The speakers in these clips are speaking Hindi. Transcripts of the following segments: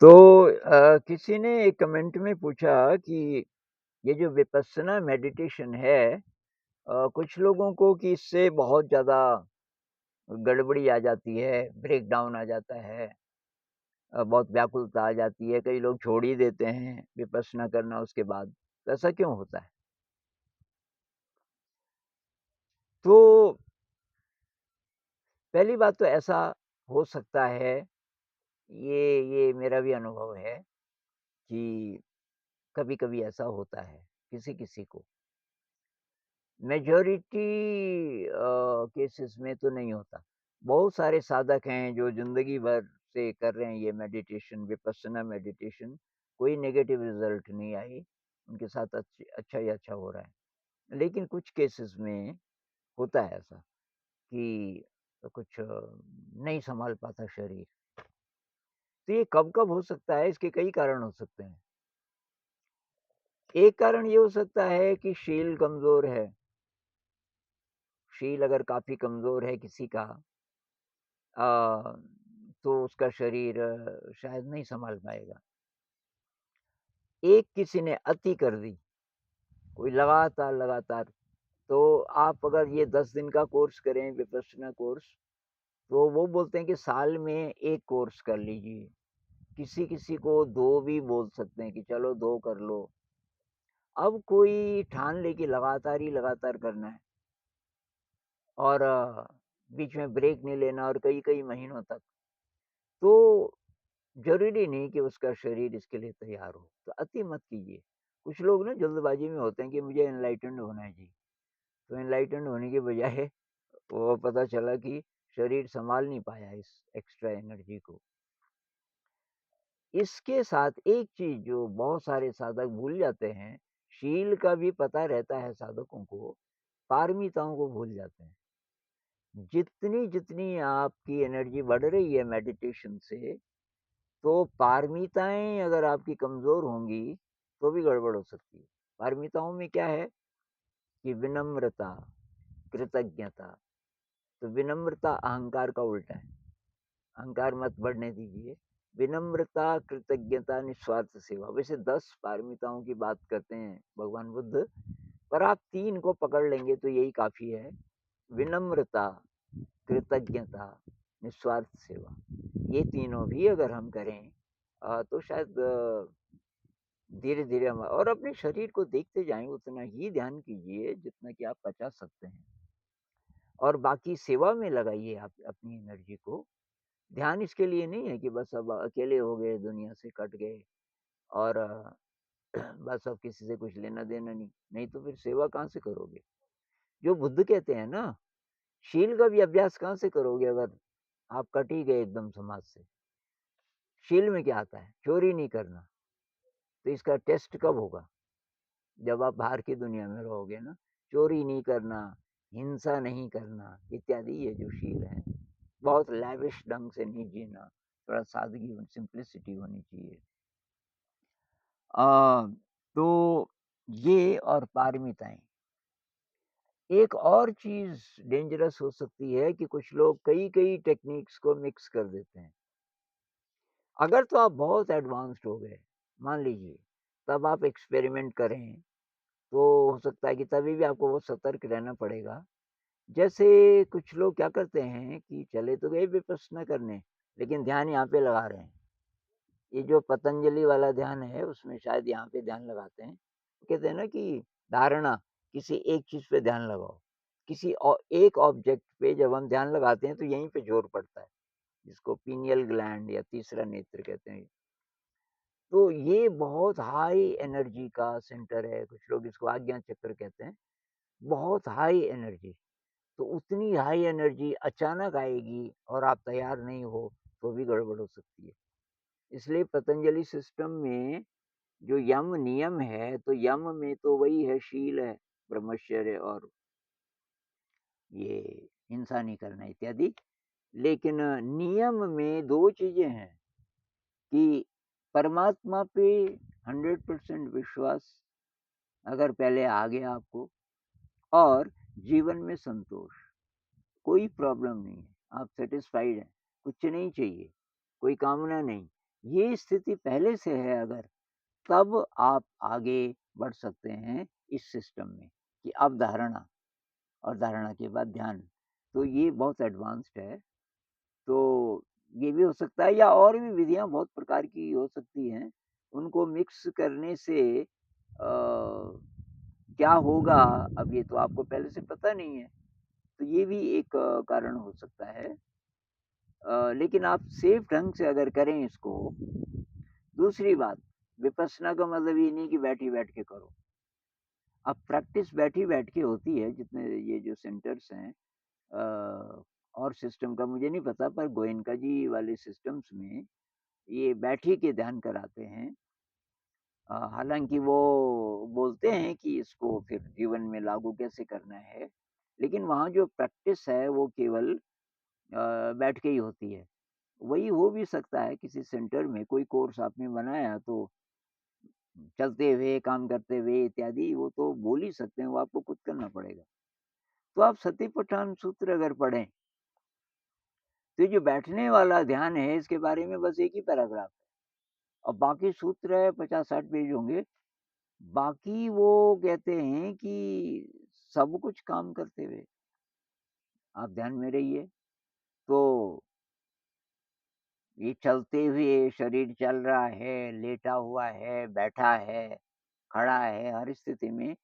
तो किसी ने एक कमेंट में पूछा कि ये जो विपस्सना मेडिटेशन है कुछ लोगों को कि इससे बहुत ज़्यादा गड़बड़ी आ जाती है, ब्रेकडाउन आ जाता है, बहुत व्याकुलता आ जाती है, कई लोग छोड़ ही देते हैं विपस्सना करना उसके बाद। तो ऐसा क्यों होता है? तो पहली बात तो ऐसा हो सकता है, ये मेरा भी अनुभव है कि कभी-कभी ऐसा होता है, किसी-किसी को। मेजॉरिटी केसेस में तो नहीं होता। बहुत सारे साधक हैं जो ज़िंदगी भर से कर रहे हैं ये मेडिटेशन, विपस्सना मेडिटेशन, कोई नेगेटिव रिज़ल्ट नहीं आई, उनके साथ अच्छा ही अच्छा हो रहा है। लेकिन कुछ केसेस में होता है ऐसा कि कुछ नहीं सँभाल पाता शरीर। तो ये कब-कब हो सकता है, इसके कई कारण हो सकते हैं। एक कारण ये हो सकता है कि शील कमज़ोर है, शील अगर काफ़ी कमज़ोर है किसी का अ, तो उसका शरीर शायद नहीं सँभाल पाएगा। एक किसी ने अति कर दी, कोई लगातार, तो आप अगर ये 10 दिन का कोर्स करें विपस्सना कोर्स, तो वो बोलते हैं कि साल में 1 कोर्स कर लीजिए। किसी-किसी को 2 भी बोल सकते हैं कि चलो 2 कर लो। अब कोई ठान ले कि लगातार ही लगातार करना है और बीच में ब्रेक नहीं लेना और कई-कई महीनों तक। तो ज़रूरी नहीं कि उसका शरीर इसके लिए तैयार हो, तो अति मत कीजिए। कुछ लोग ना जल्दबाज़ी में होते हैं कि मुझे एनलाइटेंड होना है जी, तो एनलाइटेंड होने के बजाय वो पता चला कि शरीर सँभाल नहीं पाया इस एक्स्ट्रा एनर्जी को। इसके साथ एक चीज़ जो बहुत सारे साधक भूल जाते हैं, शील का भी पता रहता है साधकों को, पारमिताओं को भूल जाते हैं। जितनी आपकी एनर्जी बढ़ रही है मेडिटेशन से, तो पारमिताएँ अगर आपकी कमज़ोर होंगी, तो भी गड़बड़ हो सकती है। पारमिताओं में क्या है कि विनम्रता, कृतज्ञता, तो विनम्रता अहंकार का उल्टा है। अहंकार मत बढ़ने दीजिए। विनम्रता, कृतज्ञता, निस्वार्थ सेवा। वैसे 10 पारमिताओं की बात करते हैं भगवान बुद्ध, पर आप 3 को पकड़ लेंगे तो यही काफ़ी है। विनम्रता, कृतज्ञता, निस्वार्थ सेवा। ये तीनों भी अगर हम करें तो शायद धीरे-धीरे हम और अपने शरीर को देखते जाएँ, उतना ही ध्यान कीजिए जितना कि आप पचा सकते हैं और बाकी सेवा में लगाइए आप अपनी एनर्जी को। ध्यान इसके लिए नहीं है कि बस अब अकेले हो गए, दुनिया से कट गए और बस अब किसी से कुछ लेना-देना नहीं। नहीं तो फिर सेवा कहाँ से करोगे? जो बुद्ध कहते हैं ना, शील का भी अभ्यास कहाँ से करोगे अगर आप कट ही गए एकदम समाज से? शील में क्या आता है? चोरी नहीं करना। तो इसका टेस्ट कब होगा? जब आप बाहर की दुनिया में रहोगे ना, चोरी नहीं करना, हिंसा नहीं करना, इत्यादि ये जो शील हैं, बहुत लैविश ढंग से नहीं जीना, थोड़ा सादगी और सिम्प्लिसिटी होनी चाहिए। अ, तो ये और पारमिताएँ। एक और चीज़ डेंजरस हो सकती है कि कुछ लोग कई-कई टेक्निक्स को मिक्स कर देते हैं। अगर तो आप बहुत एडवांस्ड हो गए, मान लीजिए, तब आप एक्सपेरिमेंट करें, तो हो सकता है कि तभी भी आपको बहुत सतर्क रहना पड़ेगा। जैसे कुछ लोग क्या करते हैं कि चले तो गए विपश्यना करने, लेकिन ध्यान यहाँ पे लगा रहे हैं। ये जो पतंजलि वाला ध्यान है, उसमें शायद यहाँ पे ध्यान लगाते हैं। कहते हैं ना कि धारणा, किसी एक चीज़ पे ध्यान लगाओ। किसी एक ऑब्जेक्ट पे जब हम ध्यान लगाते हैं, तो यहीं पे ज़ोर पड़ता है, जिसको पीनियल ग्लैंड या तीसरा नेत्र कहते हैं। तो ये बहुत हाई एनर्जी का सेंटर है, कुछ लोग इसको आज्ञा चक्र कहते हैं। बहुत हाई एनर्जी। तो उतनी हाई एनर्जी अचानक आएगी और आप तैयार नहीं हो, तो भी गड़बड़ हो सकती है। इसलिए पतंजलि सिस्टम में जो यम नियम है, तो यम में तो वही है, शील है, ब्रह्मचर्य और ये हिंसा नहीं करना इत्यादि। लेकिन नियम में 2 चीज़ें हैं कि परमात्मा पे 100% विश्वास अगर पहले आ गया आपको और जीवन में संतोष। कोई प्रॉब्लम नहीं है, आप सैटिस्फाइड हैं, कुछ नहीं चाहिए, कोई कामना नहीं। ये स्थिति पहले से है अगर, तब आप आगे बढ़ सकते हैं इस सिस्टम में कि अब धारणा और धारणा के बाद ध्यान। तो ये बहुत एडवांस्ड है। तो ये भी हो सकता है या और भी विधियाँ बहुत प्रकार की हो सकती हैं। उनको मिक्स करने से क्या होगा अब ये तो आपको पहले से पता नहीं है। तो ये भी एक कारण हो सकता है। लेकिन आप सेफ ढंग से अगर करें इसको, दूसरी बात, विपश्यना का मतलब ये नहीं कि बैठ के करो। अब प्रैक्टिस बैठ के होती है जितने ये जो सेंटर्स हैं और सिस्टम का मुझे नहीं पता पर गोयनका जी वाले सिस्टम्स में ये बैठ के ध्यान कराते हैं। हालाँकि वो बोलते हैं कि इसको फिर जीवन में लागू कैसे करना है, लेकिन वहाँ जो प्रैक्टिस है वो केवल बैठ के ही होती है। वही हो भी सकता है किसी सेंटर में कोई कोर्स आपने बनाया तो चलते हुए, काम करते हुए इत्यादि वो तो बोल ही सकते हैं, वो आपको खुद करना पड़ेगा। तो आप सतिपट्ठान सूत्र अगर पढ़ें, तो ये जो बैठने वाला ध्यान है इसके बारे में बस एक ही पैराग्राफ है और बाकी सूत्र है 50-60 पेज होंगे। बाकी वो कहते हैं कि सब कुछ काम करते हुए आप ध्यान में रहिए। तो ये चलते हुए शरीर चल रहा है, लेटा हुआ है, बैठा है, खड़ा है, हर स्थिति में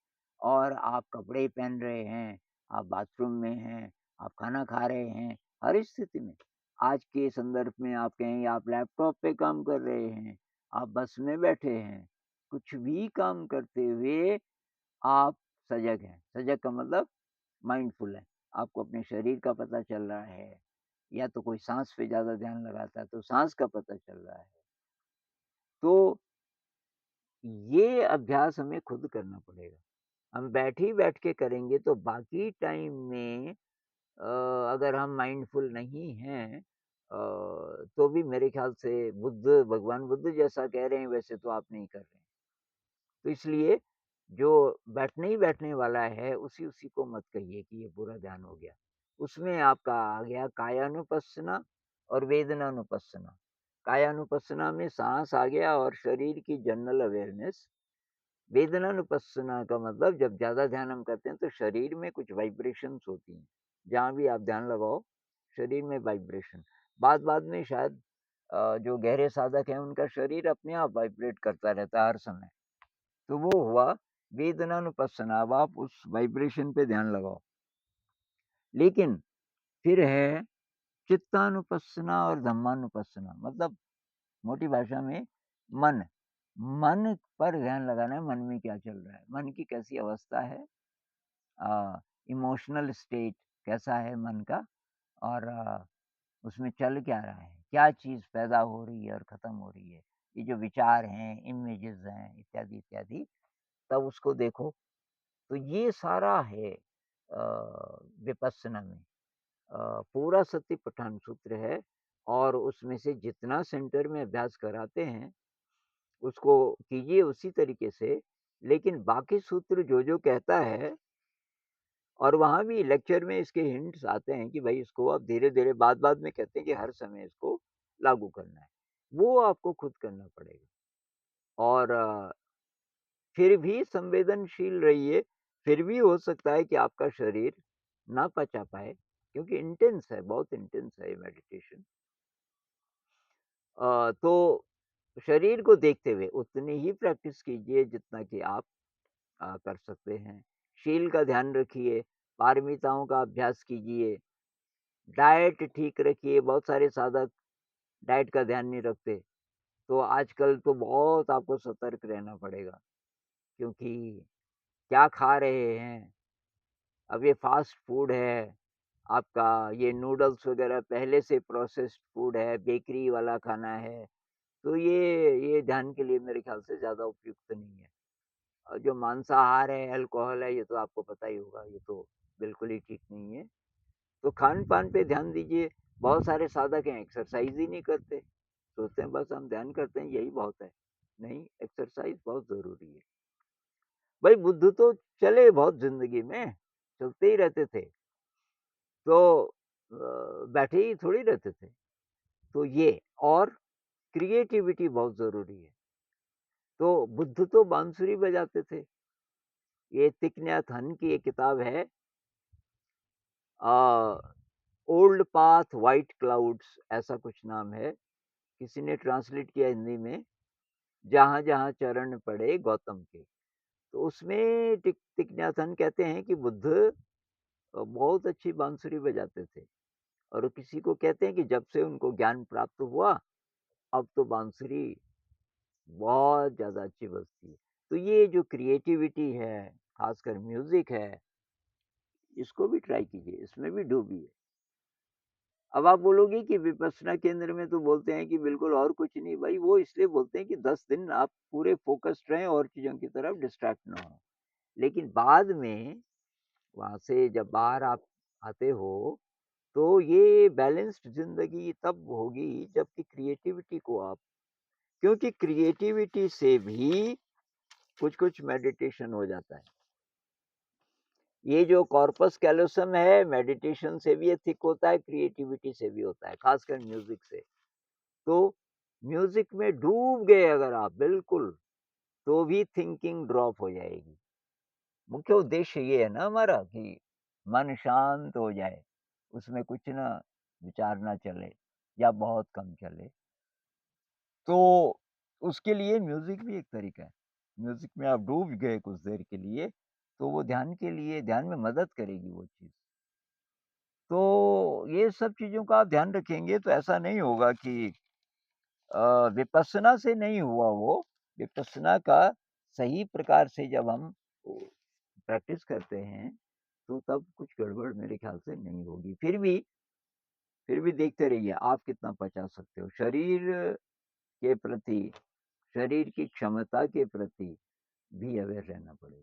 और आप कपड़े पहन रहे हैं, आप बाथरूम में हैं, आप खाना खा रहे हैं, हर स्थिति में। आज के संदर्भ में आप कहें आप लैपटॉप पे काम कर रहे हैं, आप बस में बैठे हैं, कुछ भी काम करते हुए आप सजग हैं। सजग का मतलब माइंडफुल है। आपको अपने शरीर का पता चल रहा है या तो कोई साँस पे ज़्यादा ध्यान लगाता है तो साँस का पता चल रहा है। तो ये अभ्यास हमें खुद करना पड़ेगा। हम बैठ के करेंगे तो बाकी टाइम में अगर हम माइंडफुल नहीं हैं तो भी मेरे ख़्याल से भगवान बुद्ध जैसा कह रहे हैं वैसे तो आप नहीं कर रहे हैं। तो इसलिए जो बैठने ही बैठने वाला है उसी-उसी को मत कहिए कि ये पूरा ध्यान हो गया। उसमें आपका आ गया कायानुपस्सना और वेदनानुपस्सना। कायानुपस्सना में साँस आ गया और शरीर की जनरल अवेयरनेस। वेदनानुपस्सना का मतलब जब ज़्यादा ध्यान हम करते हैं तो शरीर में कुछ वाइब्रेशंस होती हैं। जहाँ भी आप ध्यान लगाओ, शरीर में वाइब्रेशन। बाद-बाद में शायद जो गहरे साधक हैं उनका शरीर अपने आप वाइब्रेट करता रहता है हर समय। तो वो हुआ वेदनानुपस्सना, अब आप उस वाइब्रेशन पे ध्यान लगाओ। लेकिन फिर है चित्तानुपस्सना और धम्मानुपस्सना मतलब मोटी भाषा में मन। मन पर ध्यान लगाना है, मन में क्या चल रहा है, मन की कैसी अवस्था है, इमोशनल स्टेट कैसा है मन का और उसमें चल क्या रहा है, क्या चीज़ पैदा हो रही है और ख़त्म हो रही है। ये जो विचार हैं, इमेजेस हैं, इत्यादि, इत्यादि, तब उसको देखो। तो ये सारा है विपस्सना में। पूरा सतिपट्ठान सूत्र है और उसमें से जितना सेंटर में अभ्यास कराते हैं, उसको कीजिए उसी तरीके से, लेकिन बाकी सूत्र जो कहता है और वहाँ भी लेक्चर में इसके हिंट्स आते हैं कि भई इसको आप धीरे-धीरे बाद-बाद में कहते हैं कि हर समय इसको लागू करना है। वो आपको खुद करना पड़ेगा और फिर भी संवेदनशील रहिए, फिर भी हो सकता है कि आपका शरीर ना पचा पाए क्योंकि इंटेंस है, बहुत इंटेंस है ये मेडिटेशन। तो शरीर को देखते हुए उतनी ही प्रैक्टिस कीजिए जितना कि आप कर सकते हैं। शील का ध्यान रखिए, पारमिताओं का अभ्यास कीजिए, डाइट ठीक रखिए, बहुत सारे साधक डाइट का ध्यान नहीं रखते, तो आजकल तो बहुत आपको सतर्क रहना पड़ेगा क्योंकि क्या खा रहे हैं, अब ये फ़ास्ट फूड है, आपका ये नूडल्स वग़ैरह पहले से प्रोसेस्ड फूड है, बेकरी वाला खाना है, तो ये ध्यान के लिए मेरे ख़्याल से ज़्यादा उपयुक्त नहीं है। और जो मांसाहार है, अल्कोहल है, ये तो आपको पता ही होगा, ये तो बिल्कुल ही ठीक नहीं है। तो खान-पान पे ध्यान दीजिए, बहुत सारे साधक हैं एक्सरसाइज़ ही नहीं करते, सोचते हैं बस हम ध्यान करते हैं यही बहुत है। नहीं, एक्सरसाइज़ बहुत ज़रूरी है। भाई बुद्ध तो चले बहुत ज़िंदगी में, चलते ही रहते थे, तो बैठे ही थोड़ी रहते थे। तो ये और क्रिएटिविटी बहुत ज़रूरी है। तो बुद्ध तो बांसुरी बजाते थे। ये थीक नैत हन की एक किताब है अ, ओल्ड पाथ व्हाइट क्लाउड्स ऐसा कुछ नाम है। किसी ने ट्रांसलेट किया हिंदी में, जहाँ-जहाँ चरण पड़े गौतम के। तो उसमें थीक नैत हन कहते हैं कि बुद्ध बहुत अच्छी बांसुरी बजाते थे और वो किसी को कहते हैं कि जब से उनको ज्ञान प्राप्त हुआ, अब तो बांसुरी बहुत ज़्यादा अच्छी बजती है। तो ये जो क्रिएटिविटी है, ख़ासकर म्यूज़िक है, इसको भी ट्राई कीजिए, इसमें भी डूबिए। अब आप बोलोगे कि विपश्यना केंद्र में तो बोलते हैं कि बिल्कुल और कुछ नहीं, भाई वो इसलिए बोलते हैं कि 10 दिन आप पूरे फ़ोकस्ड रहें और चीज़ों की तरफ डिस्ट्रैक्ट ना हों। लेकिन बाद में वहाँ से जब बाहर आप आते हो, तो ये बैलेंस्ड ज़िंदगी तब होगी जबकि क्रिएटिविटी को आप क्योंकि क्रिएटिविटी से भी कुछ-कुछ मेडिटेशन हो जाता है। ये जो कॉर्पस कैलोसम है, मेडिटेशन से भी ये थिक होता है, क्रिएटिविटी से भी होता है, खासकर म्यूज़िक से। तो म्यूज़िक में डूब गए अगर आप बिल्कुल, तो भी थिंकिंग ड्रॉप हो जाएगी। मुख्य उद्देश्य ये है ना हमारा कि मन शांत हो जाए, उसमें कुछ ना विचार ना चले या बहुत कम चले। तो उसके लिए म्यूज़िक भी एक तरीका है। म्यूज़िक में आप डूब गए कुछ देर के लिए, तो वो ध्यान के लिए ध्यान में मदद करेगी वो चीज़। तो ये सब चीज़ों का आप ध्यान रखेंगे तो ऐसा नहीं होगा कि विपश्यना से नहीं हुआ वो, विपश्यना का सही प्रकार से जब हम प्रैक्टिस करते हैं, तो तब कुछ गड़बड़ मेरे ख़्याल से नहीं होगी। फिर भी देखते रहिए आप कितना पचा सकते हो। शरीर के प्रति, शरीर की क्षमता के प्रति भी अवेयर रहना पड़ेगा।